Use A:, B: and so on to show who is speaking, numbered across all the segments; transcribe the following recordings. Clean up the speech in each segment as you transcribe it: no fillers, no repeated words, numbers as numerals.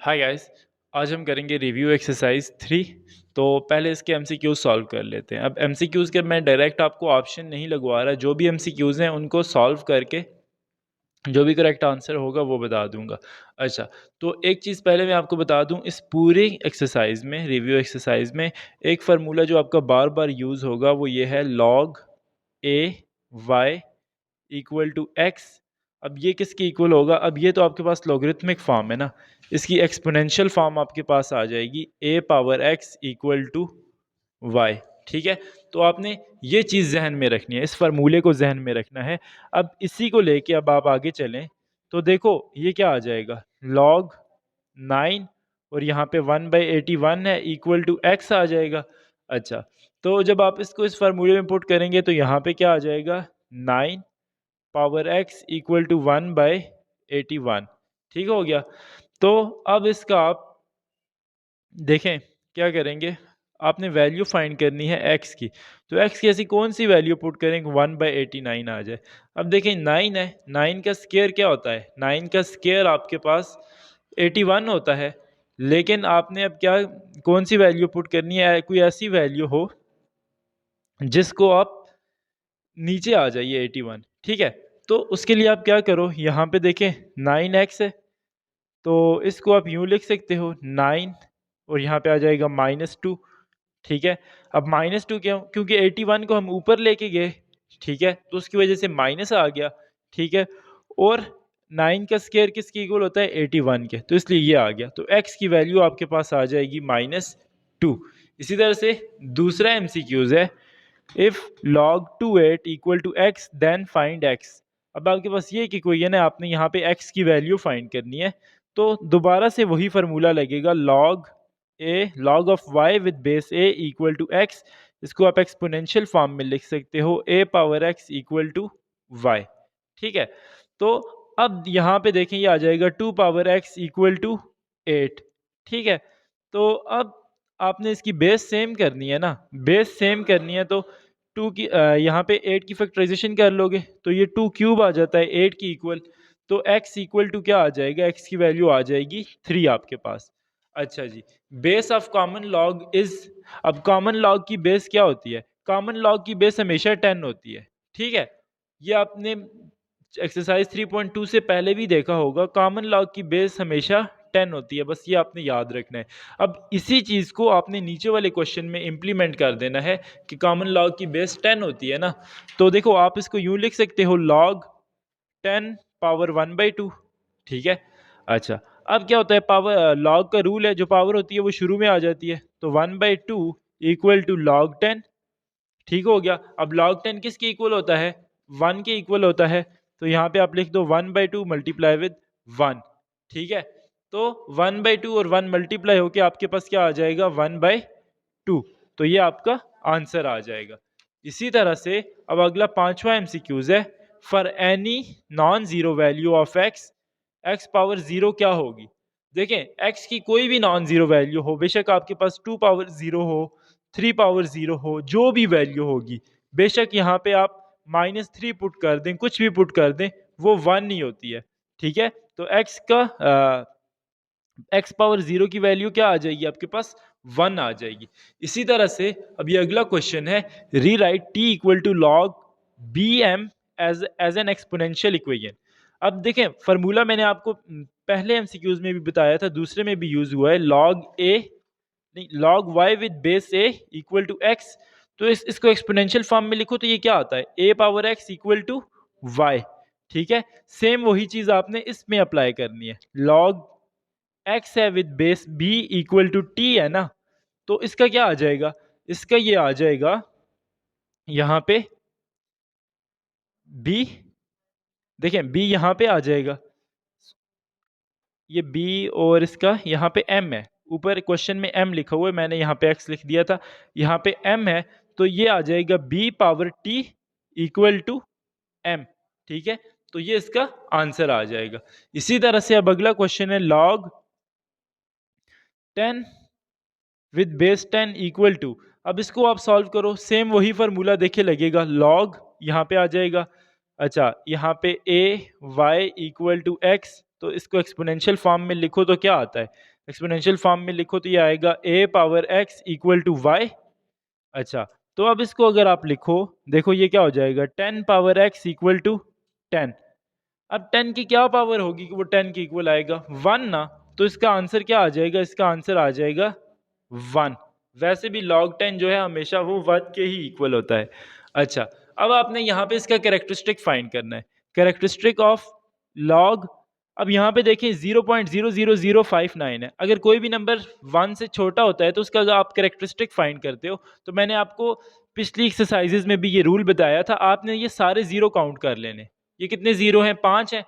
A: Hi guys. आज हम करेंगे रिव्यू एक्सरसाइज 3। तो पहले इसके एमसीक्यूज सॉल्व कर लेते हैं। अब एमसीक्यूज के मैं डायरेक्ट आपको ऑप्शन नहीं लगवा रहा, जो भी एमसीक्यूज हैं उनको सॉल्व करके जो भी करेक्ट आंसर होगा वो बता दूंगा। अच्छा, तो एक चीज़ पहले मैं आपको बता दूं, इस पूरी एक्सरसाइज में, रिव्यू एक्सरसाइज में एक फार्मूला जो आपका बार बार यूज़ होगा वो ये है log a y equal to x. अब ये किसके इक्वल होगा? अब ये तो आपके पास लॉगरिथमिक फॉर्म है ना, इसकी एक्सपोनेंशियल फॉर्म आपके पास आ जाएगी a power x equal to y. ठीक है, तो आपने ये चीज़ जहन में रखनी है, इस फार्मूले को जहन में रखना है। अब इसी को लेके अब आप आगे चलें तो देखो ये क्या आ जाएगा, log 9 और यहाँ पे 1/81 है इक्वल टू एक्स आ जाएगा। अच्छा, तो जब आप इसको इस फार्मूले में पुट करेंगे तो यहाँ पे क्या आ जाएगा, 9 पावर x इक्वल टू 1/81। ठीक हो गया। तो अब इसका आप देखें क्या करेंगे, आपने वैल्यू फाइंड करनी है x की। तो x की ऐसी कौन सी वैल्यू पुट करेंगे 1/89 आ जाए। अब देखें 9 है, 9 का स्क्वायर क्या होता है, 9 का स्क्वायर आपके पास 81 होता है। लेकिन आपने अब क्या, कौन सी वैल्यू पुट करनी है, कोई ऐसी वैल्यू हो जिसको आप नीचे आ जाइए 81। ठीक है, तो उसके लिए आप क्या करो, यहाँ पे देखें 9x है, तो इसको आप यूँ लिख सकते हो 9 और यहाँ पे आ जाएगा -2। ठीक है, अब -2 क्यों? क्योंकि 81 को हम ऊपर लेके गए। ठीक है, तो उसकी वजह से माइनस आ गया। ठीक है, और 9 का स्क्वायर किसके इक्वल होता है, 81 के, तो इसलिए ये आ गया। तो x की वैल्यू आपके पास आ जाएगी -2। इसी तरह से दूसरा एमसीक्यूज है, if log 28 equal to x then find x। अब आपके पास ये एक इक्वेशन है, आपने यहाँ पे x की वैल्यू फाइंड करनी है। तो दोबारा से वही फार्मूला लगेगा, log of y with base a equal to x। इसको आप एक्सपोनेंशियल फॉर्म में लिख सकते हो, a power x equal to y। ठीक है, तो अब यहाँ पे देखें ये आ जाएगा 2 पावर x इक्वल टू 8। ठीक है, तो अब आपने इसकी बेस सेम करनी है ना, बेस सेम करनी है तो 2 की यहाँ पे 8 की फैक्टराइजेशन कर लोगे तो ये 2 क्यूब आ जाता है 8 की इक्वल। तो x इक्वल टू क्या आ जाएगा, x की वैल्यू आ जाएगी 3 आपके पास। अच्छा जी, base of common log is, अब कॉमन लॉग की बेस क्या होती है, कॉमन लॉग की बेस हमेशा 10 होती है। ठीक है, ये आपने एक्सरसाइज 3.2 से पहले भी देखा होगा, कॉमन लॉग की बेस हमेशा 10 होती है, बस ये आपने याद रखना है। अब इसी चीज़ को आपने नीचे वाले क्वेश्चन में इम्प्लीमेंट कर देना है कि कॉमन लॉग की बेस 10 होती है ना, तो देखो आप इसको यूँ लिख सकते हो, log 10 पावर 1/2। ठीक है, अच्छा, अब क्या होता है, पावर लॉग का रूल है, जो पावर होती है वो शुरू में आ जाती है, तो 1/2 इक्वल टू log 10। ठीक हो गया। अब log 10 किसके इक्वल होता है, 1 के इक्वल होता है, तो यहाँ पे आप लिख दो 1/2 मल्टीप्लाई विद 1। ठीक है, तो 1/2 और 1 मल्टीप्लाई होके आपके पास क्या आ जाएगा, 1/2। तो ये आपका आंसर आ जाएगा। इसी तरह से अब अगला पांचवा एमसीक्यूज है, for any non zero value of x, x power zero क्या होगी। देखें एक्स की कोई भी नॉन जीरो वैल्यू हो, बेशक आपके पास 2 पावर जीरो हो, 3 पावर जीरो हो, जो भी वैल्यू होगी, बेशक यहाँ पे आप -3 पुट कर दें, कुछ भी पुट कर दें, वो 1 ही होती है। ठीक है, तो एक्स का एक्स पावर जीरो की वैल्यू क्या आ जाएगी आपके पास, 1 आ जाएगी। इसी तरह से अब ये अगला क्वेश्चन है, rewrite t equal to log b m as n exponential equation. अब देखें फार्मूला मैंने आपको पहले एमसीक्यूज में भी बताया था, दूसरे में भी यूज हुआ है, लॉग ए नहीं, log y with base a equal to x. तो इसको एक्सपोनेंशियल फॉर्म में लिखो तो ये क्या आता है, a power x equal to y। ठीक है, सेम वही चीज आपने इसमें अप्लाई करनी है, log x है with base b equal to t है ना, तो इसका क्या आ जाएगा, इसका ये आ जाएगा यहाँ पे b, देखें b यहाँ पे आ जाएगा, ये b और इसका यहाँ पे m है, ऊपर क्वेश्चन में m लिखा हुआ है, मैंने यहाँ पे x लिख दिया था, यहाँ पे m है, तो ये आ जाएगा b power t equal to m। ठीक है, तो ये इसका आंसर आ जाएगा। इसी तरह से अब अगला क्वेश्चन है, log 10 with base 10 equal to. अब इसको आप सॉल्व करो, सेम वही फार्मूला देखे लगेगा, log यहाँ पे आ जाएगा। अच्छा, यहाँ पे a y equal to x, तो इसको एक्सपोनेंशियल फॉर्म में लिखो तो क्या आता है? एक्सपोनेंशियल फॉर्म में लिखो तो ये आएगा a power x equal to y. अच्छा, तो अब इसको अगर आप लिखो, देखो ये क्या हो जाएगा, 10 पावर x इक्वल टू 10। अब 10 की क्या पावर होगी कि वो 10 के इक्वल आएगा? 1 ना। तो इसका आंसर क्या आ जाएगा? इसका आंसर आ जाएगा 1। वैसे भी log 10 जो है हमेशा वो 1 के ही इक्वल होता है। अच्छा, अब आपने यहाँ पे इसका कैरेक्टरिस्टिक फाइंड करना है। कैरेक्टरिस्टिक ऑफ log, अब यहाँ पे देखें 0.00059 है। अगर कोई भी नंबर 1 से छोटा होता है तो उसका अगर आप कैरेक्टरिस्टिक फाइंड करते हो, तो मैंने आपको पिछली एक्सरसाइजेज में भी ये रूल बताया था, आपने ये सारे ज़ीरो काउंट कर लेने। ये कितने ज़ीरो हैं? 5 हैं।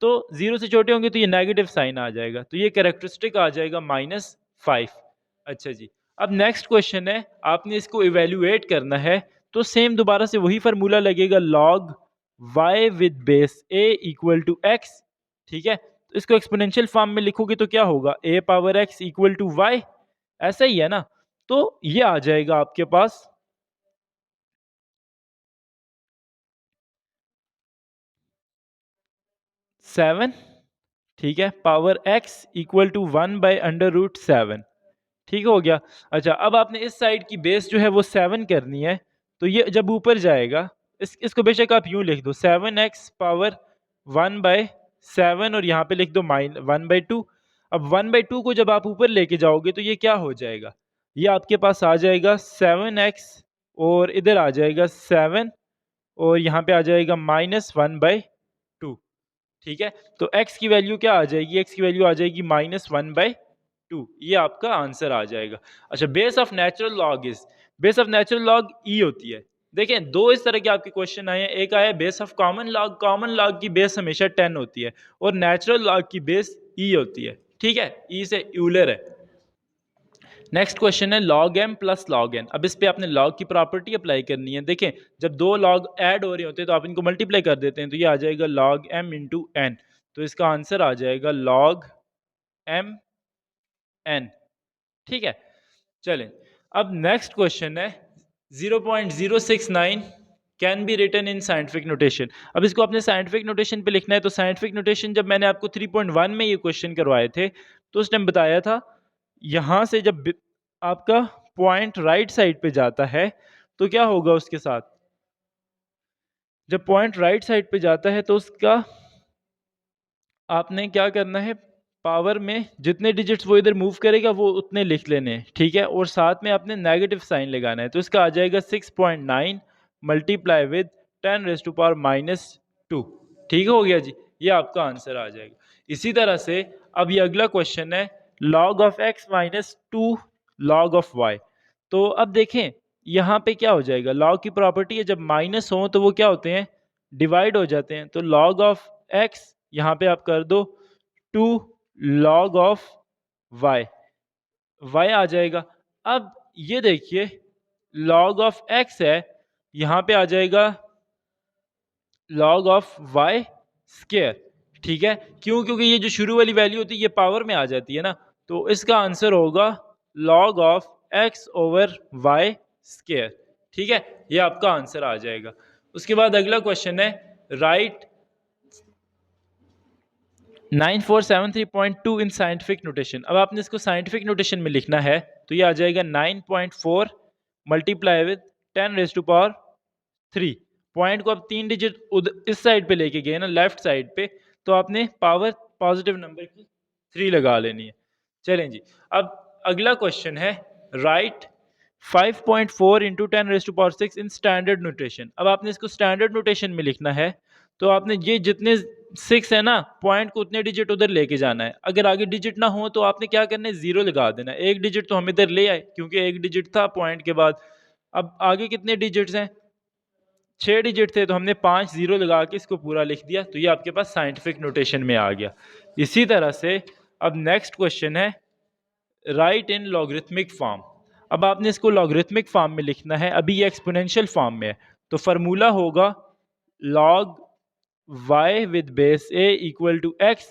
A: तो 0 से छोटे होंगे तो ये नेगेटिव साइन आ जाएगा, तो ये कैरेक्टरिस्टिक आ जाएगा -5। अच्छा जी, अब नेक्स्ट क्वेश्चन है, आपने इसको इवेल्युएट करना है, तो सेम दोबारा से वही फार्मूला लगेगा, log y with base a equal to x। ठीक है, तो इसको एक्सपोनेंशियल फॉर्म में लिखोगे तो क्या होगा? a power x equal to y. ऐसा ही है ना? तो ये आ जाएगा आपके पास 7। ठीक है, पावर x इक्वल टू 1/√7। ठीक हो गया। अच्छा, अब आपने इस साइड की बेस जो है वो 7 करनी है, तो ये जब ऊपर जाएगा, इसको बेशक आप यूं लिख दो, 7x पावर 1/7 और यहाँ पे लिख दो 1/2। अब 1/2 को जब आप ऊपर लेके जाओगे तो ये क्या हो जाएगा? ये आपके पास आ जाएगा 7x और इधर आ जाएगा 7 और यहाँ पे आ जाएगा -1/2। ठीक है, तो x की वैल्यू क्या आ जाएगी? x की वैल्यू आ जाएगी -1/2। ये आपका आंसर आ जाएगा। अच्छा, base of natural log is, base of natural log e होती है। देखें, दो इस तरह के आपके क्वेश्चन आए हैं। एक आया base of common log, common log की बेस हमेशा 10 होती है और नेचुरल लॉग की बेस ई होती है। ठीक है, ई से यूलर है। नेक्स्ट क्वेश्चन है log m plus log n। अब इस पे आपने log की प्रॉपर्टी अप्लाई करनी है। देखें, जब दो log ऐड हो रहे होते हैं तो आप इनको मल्टीप्लाई कर देते हैं, तो ये आ जाएगा log m इंटू एन। तो इसका आंसर आ जाएगा log m n। ठीक है, चलें। अब नेक्स्ट क्वेश्चन है 0.069 can be written in scientific notation. अब इसको आपने साइंटिफिक नोटेशन पे लिखना है। तो साइंटिफिक नोटेशन जब मैंने आपको 3.1 में ये क्वेश्चन करवाए थे, तो उस टाइम बताया था, यहाँ से जब आपका पॉइंट राइट साइड पे जाता है तो क्या होगा उसके साथ? जब पॉइंट राइट साइड पे जाता है तो उसका आपने क्या करना है, पावर में जितने डिजिट्स वो इधर मूव करेगा वो उतने लिख लेने हैं। ठीक है, और साथ में आपने नेगेटिव साइन लगाना है। तो इसका आ जाएगा 6.9 मल्टीप्लाई विद 10⁻²। ठीक हो गया जी, ये आपका आंसर आ जाएगा। इसी तरह से अब ये अगला क्वेश्चन है log of x minus 2 log of y। तो अब देखें, यहाँ पे क्या हो जाएगा, log की प्रॉपर्टी है, जब माइनस हो तो वो क्या होते हैं, डिवाइड हो जाते हैं। तो log ऑफ x यहाँ पे आप कर दो 2 log ऑफ y, y आ जाएगा। अब ये देखिए, log ऑफ x है, यहाँ पे आ जाएगा log ऑफ y स्क्वायर। ठीक है, क्यों? क्योंकि ये जो शुरू वाली वैल्यू होती है ये पावर में आ जाती है ना। तो इसका आंसर होगा log of x over y square. ठीक है, ये आपका आंसर आ जाएगा। उसके बाद अगला क्वेश्चन है राइट 9473.2 इन साइंटिफिक नोटेशन। अब आपने इसको साइंटिफिक नोटेशन में लिखना है, तो ये आ जाएगा 9.4 मल्टीप्लाई विद 10⁻³ पॉइंट को आप 3 डिजिट इस साइड पे लेके गए ना, लेफ्ट साइड पे, तो आपने पावर पॉजिटिव नंबर की 3 लगा लेनी है। चलें जी, अब अगला क्वेश्चन है right 5.4 into 10⁻6 in standard notation. अब आपने इसको स्टैंडर्ड नोटेशन में लिखना है, तो आपने ये जितने 6 है ना पॉइंट को उतने डिजिट उधर लेके जाना है। अगर आगे डिजिट ना हो तो आपने क्या करना है, 0 लगा देना है। एक डिजिट तो हम इधर ले आए क्योंकि एक डिजिट था पॉइंट के बाद। अब आगे कितने डिजिट्स हैं, 6 डिजिट थे, तो हमने 5 0 लगा के इसको पूरा लिख दिया। तो ये आपके पास साइंटिफिक नोटेशन में आ गया। इसी तरह से अब नेक्स्ट क्वेश्चन है राइट इन लॉगरिथमिक फॉर्म। अब आपने इसको लॉगरिथमिक फॉर्म में लिखना है। अभी ये एक्सपोनेंशियल फॉर्म में है, तो फार्मूला होगा log y with base a equal to x।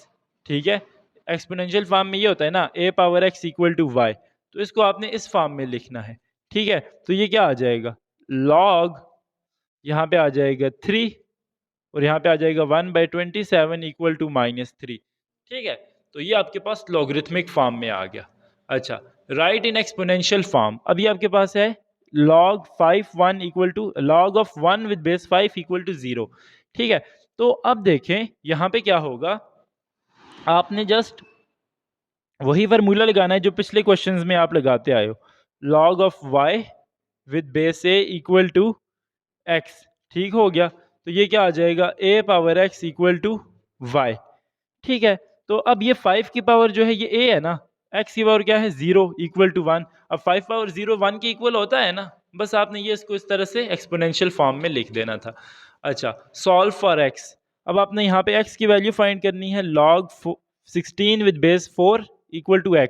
A: ठीक है, एक्सपोनेंशियल फॉर्म में ये होता है ना, a power x equal to y। तो इसको आपने इस फॉर्म में लिखना है। ठीक है, तो ये क्या आ जाएगा, log यहाँ पे आ जाएगा 3 और यहाँ पे आ जाएगा 1/27 इक्वल टू -3। ठीक है, तो ये आपके पास लॉगरिथमिक फॉर्म में आ गया। अच्छा, राइट इन एक्सपोनेंशियल फॉर्म, अब ये आपके पास है log 5 1 equal to log of 1 with base 5 equal to 0। ठीक है, तो अब देखें यहाँ पे क्या होगा, आपने जस्ट वही फार्मूला लगाना है जो पिछले क्वेश्चंस में आप लगाते आए हो, log of y with base a equal to x। ठीक हो गया, तो ये क्या आ जाएगा, a power x equal to y। ठीक है, तो अब ये 5 की पावर जो है ये a है ना, x की पावर क्या है 0 इक्वल टू 1। अब 5 पावर 0 1 के इक्वल होता है ना, बस आपने ये इसको इस तरह से एक्सपोनेंशियल फॉर्म में लिख देना था। अच्छा, सॉल्व फॉर x, अब आपने यहाँ पे x की वैल्यू फाइंड करनी है, log 16 with base 4 equal to x।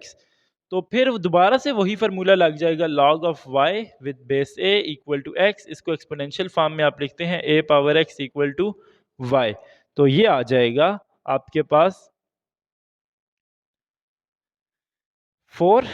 A: तो फिर दोबारा से वही फार्मूला लग जाएगा, log of y with base a equal to x, इसको एक्सपोनेंशियल फॉर्म में आप लिखते हैं a power x equal to y। तो ये आ जाएगा आपके पास 4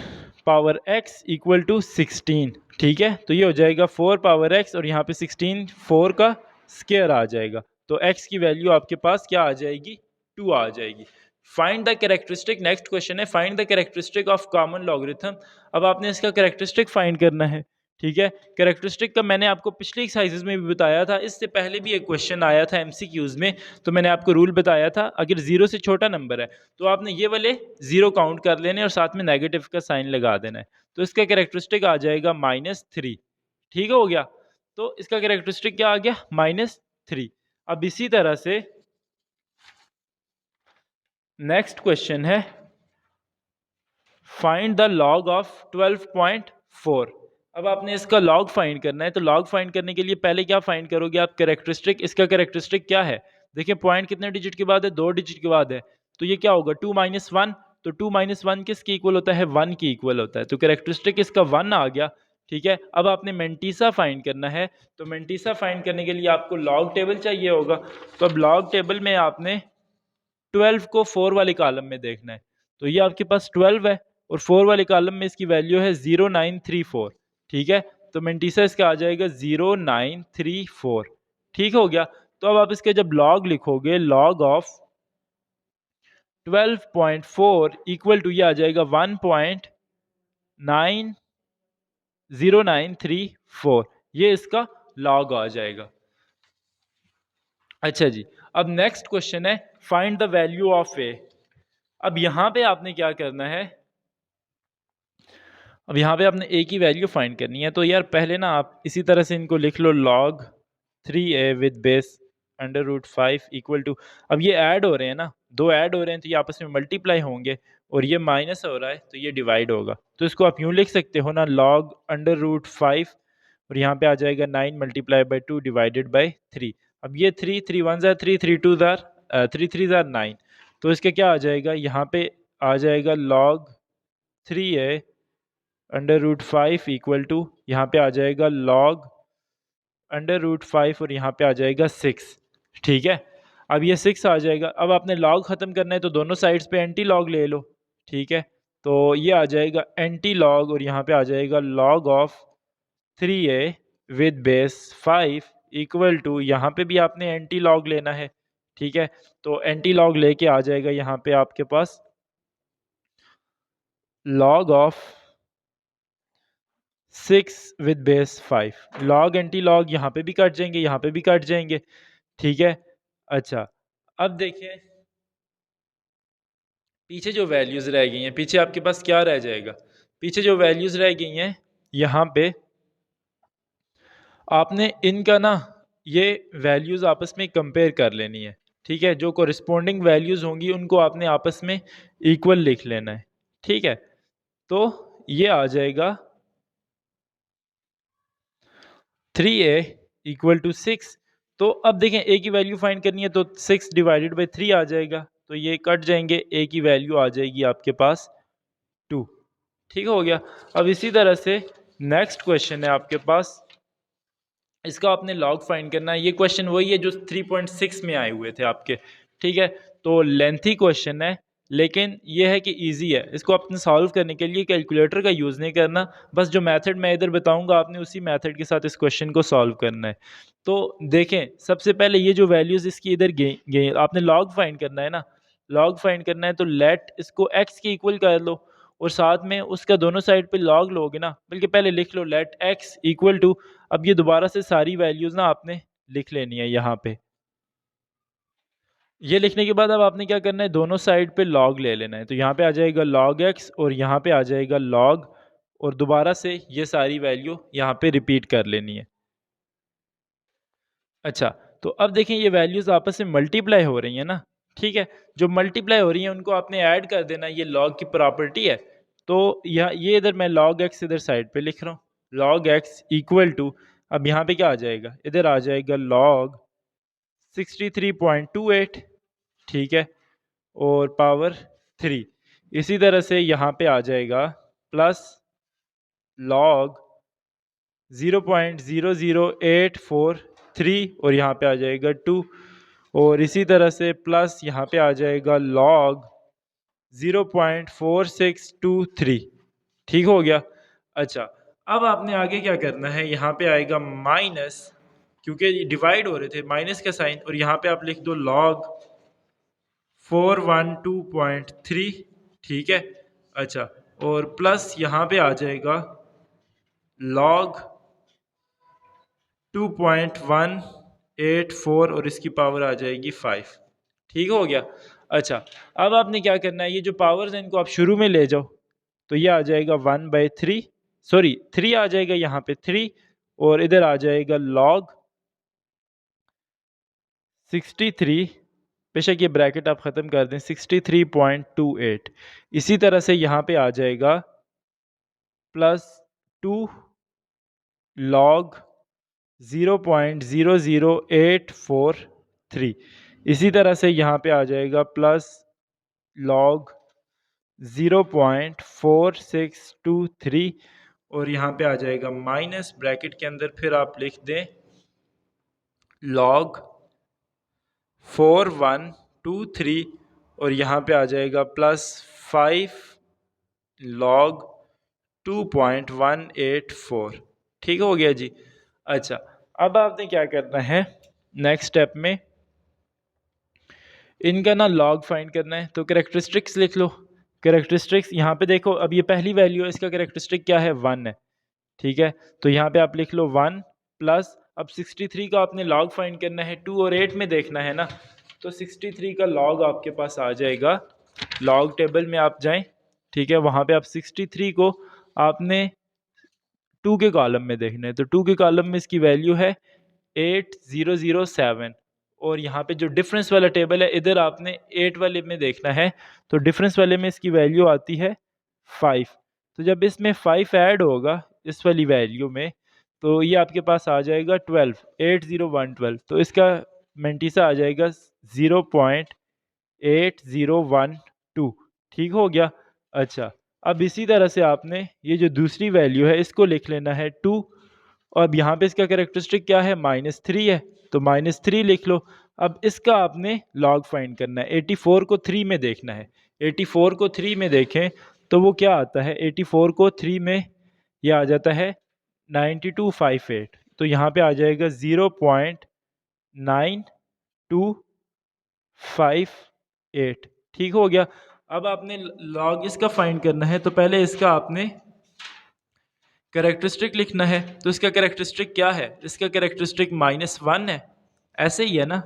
A: पावर x इक्वल टू 16। ठीक है, तो ये हो जाएगा 4 पावर x और यहाँ पे 16 4 का स्क्वायर आ जाएगा, तो x की वैल्यू आपके पास क्या आ जाएगी, 2 आ जाएगी। Find the characteristic, next question है find the characteristic of common logarithm. अब आपने इसका कैरेक्टरिस्टिक फाइंड करना है। ठीक है, कैरेक्टरिस्टिक का मैंने आपको पिछले एक्सरसाइजेज में भी बताया था, इससे पहले भी एक क्वेश्चन आया था एमसीक्यूज में, तो मैंने आपको रूल बताया था, अगर 0 से छोटा नंबर है तो आपने ये वाले 0 काउंट कर लेने और साथ में नेगेटिव का साइन लगा देना है, तो इसका कैरेक्टरिस्टिक आ जाएगा -3। ठीक हो गया, तो इसका कैरेक्टरिस्टिक क्या आ गया, -3। अब इसी तरह से नेक्स्ट क्वेश्चन है फाइंड द लॉग ऑफ 12.4। अब आपने इसका लॉग फाइंड करना है, तो लॉग फाइंड करने के लिए पहले क्या फाइंड करोगे आप, कैरेक्टरिस्टिक। इसका कैरेक्टरिस्टिक क्या है, देखिए पॉइंट कितने डिजिट के बाद है, 2 डिजिट के बाद है, तो ये क्या होगा 2 - 1, तो 2 - 1 किसके इक्वल होता है, 1 के इक्वल होता है, तो कैरेक्टरिस्टिक इसका 1 आ गया। ठीक है, अब आपने मेंटीसा फाइंड करना है, तो मेंटीसा फाइंड करने के लिए आपको लॉग टेबल चाहिए होगा, तो अब लॉग टेबल में आपने 12 को 4 वाले कॉलम में देखना है, तो ये आपके पास 12 है और 4 वाले कॉलम में इसकी वैल्यू है 0934। ठीक है, तो मेंटीसा इसका आ जाएगा 0934। ठीक हो गया, तो अब आप इसके जब लॉग लिखोगे, लॉग ऑफ 12.4 इक्वल टू ये आ जाएगा 1.90934, ये इसका लॉग आ जाएगा। अच्छा जी, अब नेक्स्ट क्वेश्चन है फाइंड द वैल्यू ऑफ ए। अब यहां पे आपने क्या करना है, अब यहाँ पे आपने ए की वैल्यू फाइंड करनी है, तो यार पहले ना आप इसी तरह से इनको लिख लो, log 3a with base √5 equal to, अब ये ऐड हो रहे हैं ना, दो ऐड हो रहे हैं तो ये आपस में मल्टीप्लाई होंगे, और ये माइनस हो रहा है तो ये डिवाइड होगा, तो इसको आप यूँ लिख सकते हो ना, log √5 और यहाँ पे आ जाएगा 9 मल्टीप्लाई बाई 2 डिवाइडेड बाई 3। अब ये 3 3 1 ज़ार 3 3 2 ज़ार 3 3 ज़ार 9, तो इसका क्या आ जाएगा, यहाँ पे आ जाएगा log 3a √5 इक्वल टू, यहाँ पे आ जाएगा log √5 और यहाँ पे आ जाएगा 6। ठीक है, अब ये 6 आ जाएगा, अब आपने log ख़त्म करना है तो दोनों साइड्स पे एंटी लॉग ले लो। ठीक है, तो ये आ जाएगा एंटी लॉग और यहाँ पे आ जाएगा log of 3a with base 5 equal to, यहाँ पे भी आपने एंटी लॉग लेना है। ठीक है, तो एंटी लॉग लेके आ जाएगा यहाँ पे आपके पास log of 6 with base 5, log anti log यहाँ पे भी कट जाएंगे, यहाँ पे भी कट जाएंगे। ठीक है, अच्छा अब देखिए पीछे जो वैल्यूज़ रह गई हैं, पीछे आपके पास क्या रह जाएगा, पीछे जो वैल्यूज़ रह गई हैं यहाँ पे आपने इनका ना ये वैल्यूज़ आपस में कंपेयर कर लेनी है। ठीक है, जो कोरिस्पोंडिंग वैल्यूज़ होंगी उनको आपने आपस में इक्वल लिख लेना है। ठीक है, तो ये आ जाएगा 3a इक्वल टू 6। तो अब देखें a की वैल्यू फाइंड करनी है, तो 6 डिवाइडेड बाई 3 आ जाएगा, तो ये कट जाएंगे, a की वैल्यू आ जाएगी आपके पास 2। ठीक हो गया, अब इसी तरह से नेक्स्ट क्वेश्चन है आपके पास, इसका आपने लॉग फाइंड करना है। ये क्वेश्चन वही है जो 3.6 में आए हुए थे आपके। ठीक है, तो लेंथी क्वेश्चन है लेकिन ये है कि इजी है, इसको आपने सॉल्व करने के लिए कैलकुलेटर का यूज़ नहीं करना, बस जो मेथड मैं इधर बताऊंगा आपने उसी मेथड के साथ इस क्वेश्चन को सॉल्व करना है। तो देखें सबसे पहले ये जो वैल्यूज़ इसकी इधर गई आपने लॉग फाइंड करना है ना, लॉग फाइंड करना है तो लेट इसको x के इक्वल कर लो और साथ में उसका दोनों साइड पे लॉग लोगे ना, बल्कि पहले लिख लो लेट x इक्वल टू, अब ये दोबारा से सारी वैल्यूज़ ना आपने लिख लेनी है यहाँ पे। ये लिखने के बाद अब आपने क्या करना है, दोनों साइड पे लॉग ले लेना है। तो यहाँ पे आ जाएगा log x और यहाँ पे आ जाएगा log, और दोबारा से ये सारी वैल्यू यहाँ पे रिपीट कर लेनी है। अच्छा, तो अब देखें ये वैल्यूज़ आपस में मल्टीप्लाई हो रही हैं ना, ठीक है। जो मल्टीप्लाई हो रही हैं उनको आपने ऐड कर देना, ये log की प्रॉपर्टी है। तो यहाँ ये इधर मैं log x इधर साइड पे लिख रहा हूँ, log x इक्वल टू, अब यहाँ पे क्या आ जाएगा, इधर आ जाएगा log 63.28, ठीक है, और पावर 3। इसी तरह से यहाँ पे आ जाएगा प्लस log 0.00843 और यहाँ पे आ जाएगा 2, और इसी तरह से प्लस यहाँ पे आ जाएगा log 0.4623, ठीक हो गया। अच्छा, अब आपने आगे क्या करना है, यहाँ पे आएगा माइनस, क्योंकि डिवाइड हो रहे थे माइनस का साइन, और यहाँ पे आप लिख दो log 412.3, ठीक है। अच्छा, और प्लस यहाँ पे आ जाएगा log 2.184 और इसकी पावर आ जाएगी 5, ठीक हो गया। अच्छा, अब आपने क्या करना है, ये जो पावर्स हैं इनको आप शुरू में ले जाओ, तो ये आ जाएगा 1/3, सॉरी 3 आ जाएगा यहाँ पे 3, और इधर आ जाएगा log 63, बेशक ये ब्रैकेट आप ख़त्म कर दें, 63.28। इसी तरह से यहाँ पे आ जाएगा प्लस 2 log 0.00843। इसी तरह से यहाँ पे आ जाएगा प्लस log 0.4623, और यहाँ पे आ जाएगा माइनस, ब्रैकेट के अंदर फिर आप लिख दें log 4123, और यहाँ पे आ जाएगा प्लस 5 log 2.184, ठीक हो गया जी। अच्छा, अब आपने क्या करना है, नेक्स्ट स्टेप में इनका ना लॉग फाइंड करना है, तो कैरेक्टरिस्टिक्स लिख लो। कैरेक्टरिस्टिक्स यहाँ पे देखो, अब ये पहली वैल्यू है, इसका कैरेक्टरिस्टिक क्या है, 1 है, ठीक है। तो यहाँ पे आप लिख लो 1 प्लस, अब 63 का आपने लॉग फाइंड करना है, 2 और 8 में देखना है ना, तो 63 का लॉग आपके पास आ जाएगा, लॉग टेबल में आप जाएं, ठीक है, वहाँ पे आप 63 को आपने 2 के कॉलम में देखना है, तो 2 के कॉलम में इसकी वैल्यू है 8007, और यहाँ पे जो डिफरेंस वाला टेबल है इधर आपने 8 वाले में देखना है, तो डिफरेंस वाले में इसकी वैल्यू आती है 5। तो जब इसमें 5 ऐड होगा इस वाली वैल्यू में, तो ये आपके पास आ जाएगा 12, 80112, तो इसका मेंटीसा आ जाएगा 0.8012, ठीक हो गया। अच्छा, अब इसी तरह से आपने ये जो दूसरी वैल्यू है इसको लिख लेना है 2, और अब यहाँ पे इसका कैरेक्टरिस्टिक क्या है, -3 है, तो -3 लिख लो। अब इसका आपने लॉग फाइंड करना है, 84 को 3 में देखना है, 84 को 3 में देखें तो वो क्या आता है, 84 को 3 में ये आ जाता है 9258, तो यहाँ पे आ जाएगा 0.9258, ठीक हो गया। अब आपने लॉग इसका फाइंड करना है, तो पहले इसका आपने कैरेक्टरिस्टिक लिखना है, तो इसका कैरेक्टरिस्टिक क्या है, इसका कैरेक्टरिस्टिक -1 है, ऐसे ही है ना।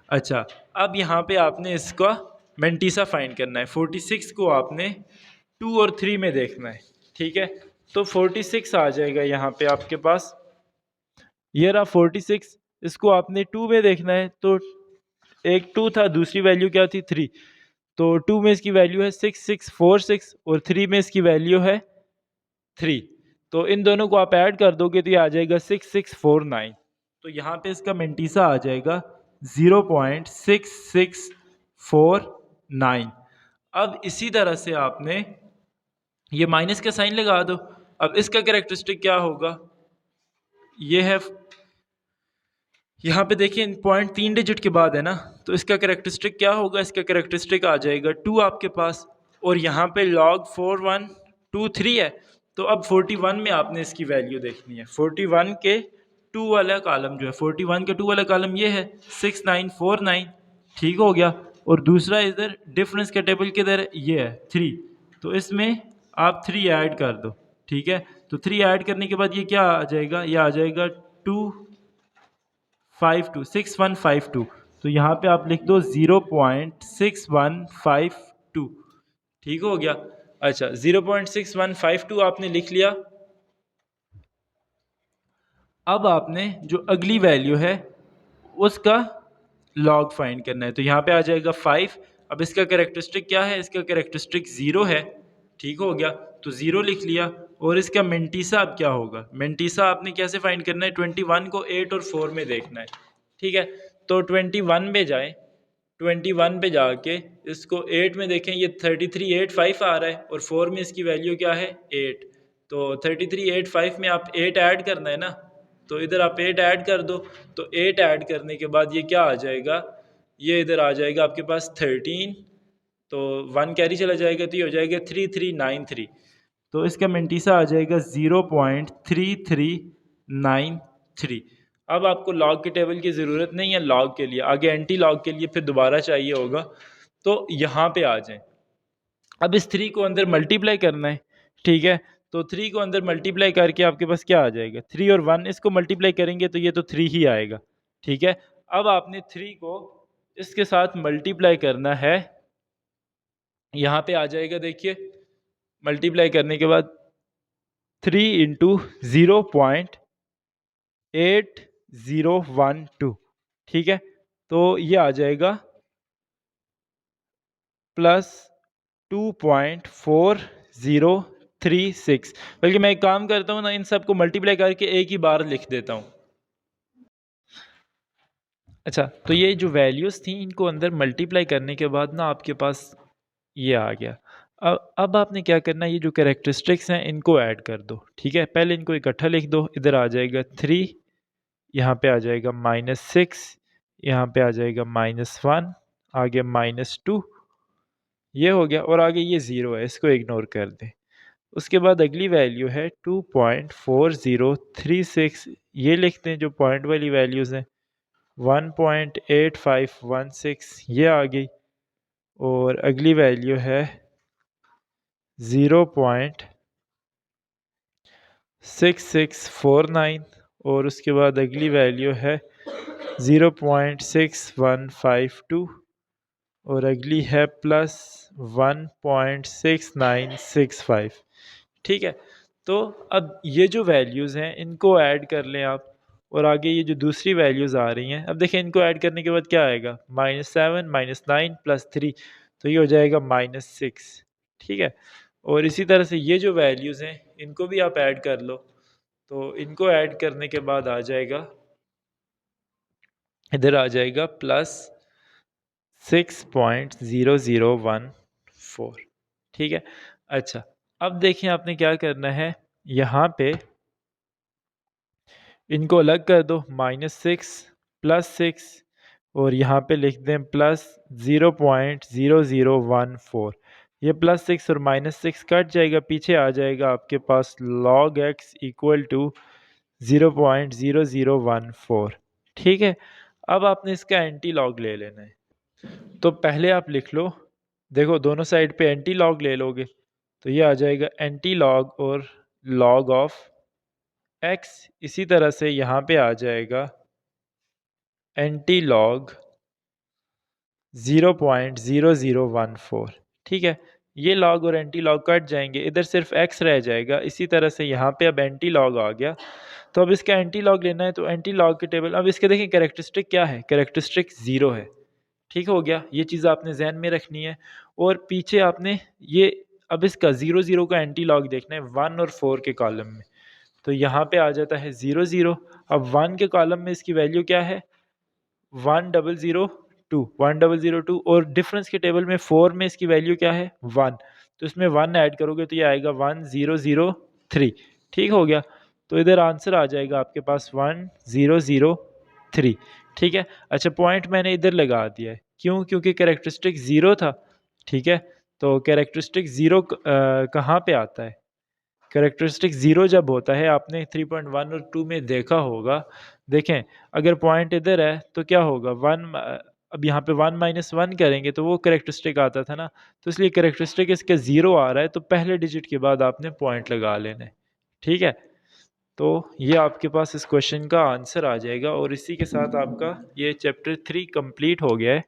A: अच्छा, अब यहाँ पे आपने इसका मेंटीसा फाइंड करना है, 46 को आपने 2 और 3 में देखना है, ठीक है। तो 46 आ जाएगा यहाँ पे आपके पास, ये रहा 46, इसको आपने 2 में देखना है, तो एक 2 था, दूसरी वैल्यू क्या थी 3, तो 2 में इसकी वैल्यू है 6646 और 3 में इसकी वैल्यू है 3, तो इन दोनों को आप ऐड कर दोगे तो ये आ जाएगा 6649, तो यहाँ पे इसका मेंटीसा आ जाएगा 0.6649। अब इसी तरह से आपने ये माइनस का साइन लगा दो। अब इसका कैरेक्टरिस्टिक क्या होगा, ये है, यहाँ पे देखिए पॉइंट 3 डिजिट के बाद है ना, तो इसका कैरेक्टरिस्टिक क्या होगा, इसका कैरेक्टरिस्टिक आ जाएगा 2 आपके पास, और यहाँ पे log 4123 है, तो अब 41 में आपने इसकी वैल्यू देखनी है, 41 के 2 वाला कॉलम जो है, 41 के 2 वाला कॉलम ये है 6949, ठीक हो गया। और दूसरा इधर डिफरेंस का टेबल किधर है, ये है 3, तो इसमें आप 3 ऐड कर दो, ठीक है। तो 3 ऐड करने के बाद ये क्या आ जाएगा, ये आ जाएगा 252 6152। तो यहाँ पे आप लिख दो 0.6152, ठीक हो गया। अच्छा 0.6152 आपने लिख लिया। अब आपने जो अगली वैल्यू है उसका लॉग फाइंड करना है। तो यहाँ पे आ जाएगा 5। अब इसका कैरेक्टरिस्टिक क्या है, इसका कैरेक्टरिस्टिक 0 है, ठीक हो गया। तो 0 लिख लिया। और इसका मेंटीसा अब क्या होगा, मेंटीसा आपने कैसे फाइंड करना है, 21 को 8 और 4 में देखना है, ठीक है। तो 21 में जाए, 21 पे जाके इसको 8 में देखें, ये 3385 आ रहा है और 4 में इसकी वैल्यू क्या है 8। तो 3385 में आप 8 ऐड करना है ना, तो इधर आप 8 ऐड कर दो। तो 8 ऐड करने के बाद ये क्या आ जाएगा, ये इधर आ जाएगा आपके पास 13, तो 1 कैरी चला जाएगा, तो ये हो जाएगा 3393। तो इसका मेंटीसा आ जाएगा 0.3393। अब आपको लॉग के टेबल की ज़रूरत नहीं है लॉग के लिए, आगे एंटी लॉग के लिए फिर दोबारा चाहिए होगा। तो यहाँ पे आ जाएं। अब इस 3 को अंदर मल्टीप्लाई करना है, ठीक है। तो 3 को अंदर मल्टीप्लाई करके आपके पास क्या आ जाएगा, 3 और 1 इसको मल्टीप्लाई करेंगे तो ये तो 3 ही आएगा, ठीक है। अब आपने 3 को इसके साथ मल्टीप्लाई करना है, यहाँ पे आ जाएगा, देखिए मल्टीप्लाई करने के बाद 3 इंटू 0.8012, ठीक है। तो ये आ जाएगा प्लस 2.4036। बल्कि मैं एक काम करता हूँ ना, इन सबको मल्टीप्लाई करके एक ही बार लिख देता हूँ। अच्छा, तो ये जो वैल्यूज़ थी इनको अंदर मल्टीप्लाई करने के बाद ना आपके पास ये आ गया। अब आपने क्या करना है, ये जो कैरेक्टरिस्टिक्स हैं इनको ऐड कर दो, ठीक है। पहले इनको इकट्ठा लिख दो, इधर आ जाएगा 3, यहाँ पे आ जाएगा -6, यहाँ पे आ जाएगा -1, आगे -2, ये हो गया। और आगे ये 0 है, इसको इग्नोर कर दें। उसके बाद अगली वैल्यू है 2.4036, ये लिखते हैं जो पॉइंट वाली वैल्यूज़ हैं। 1.8516 ये आ गई। और अगली वैल्यू है 0.6649। और उसके बाद अगली वैल्यू है 0.6152। और अगली है +1.6965, ठीक है। तो अब ये जो वैल्यूज़ हैं इनको ऐड कर लें आप। और आगे ये जो दूसरी वैल्यूज़ आ रही हैं, अब देखें इनको ऐड करने के बाद क्या आएगा, -7 -9 +3, तो ये हो जाएगा -6, ठीक है। और इसी तरह से ये जो वैल्यूज़ हैं इनको भी आप ऐड कर लो। तो इनको ऐड करने के बाद आ जाएगा, इधर आ जाएगा +6.0014, ठीक है। अच्छा, अब देखें आपने क्या करना है, यहाँ पे इनको अलग कर दो, -6 +6, और यहाँ पे लिख दें +0.0014। ये +6 और -6 कट जाएगा, पीछे आ जाएगा आपके पास log x इक्वल टू 0.0014, ठीक है। अब आपने इसका एंटी लॉग ले लेना है। तो पहले आप लिख लो, देखो दोनों साइड पे एंटी लॉग ले लोगे तो ये आ जाएगा एंटी लॉग और log ऑफ x। इसी तरह से यहाँ पे आ जाएगा एंटी लॉग 0.0014, ठीक है। ये लॉग और एंटी लॉग कट जाएंगे, इधर सिर्फ x रह जाएगा। इसी तरह से यहाँ पे अब एंटी लॉग आ गया, तो अब इसका एंटी लॉग लेना है। तो एंटी लॉग के टेबल, अब इसके देखें कैरेक्टरिस्टिक क्या है, कैरेक्टरिस्टिक 0 है, ठीक हो गया। ये चीज़ आपने जहन में रखनी है। और पीछे आपने ये अब इसका 0 का एंटी लॉग देखना है 1 और 4 के कॉलम में। तो यहाँ पे आ जाता है 0 अब 1 के कॉलम में इसकी वैल्यू क्या है 1002 और डिफरेंस के टेबल में 4 में इसकी वैल्यू क्या है 1, तो इसमें 1 ऐड करोगे तो ये आएगा 1003, ठीक हो गया। तो इधर आंसर आ जाएगा आपके पास 1003, ठीक है। अच्छा, पॉइंट मैंने इधर लगा दिया है, क्यों, क्योंकि कैरेक्टरिस्टिक 0 था, ठीक है। तो कैरेक्टरिस्टिक 0 कहाँ पे आता है, कैरेक्टरिस्टिक 0 जब होता है, आपने 3.1 और 2 में देखा होगा। देखें, अगर पॉइंट इधर है तो क्या होगा 1 अब यहाँ पे 1 माइनस 1 करेंगे तो वो करेक्टरिस्टिक आता था ना, तो इसलिए करेक्टरिस्टिक इसके 0 आ रहा है, तो पहले डिजिट के बाद आपने पॉइंट लगा लेना है। ठीक है, तो ये आपके पास इस क्वेश्चन का आंसर आ जाएगा और इसी के साथ आपका ये चैप्टर 3 कंप्लीट हो गया है।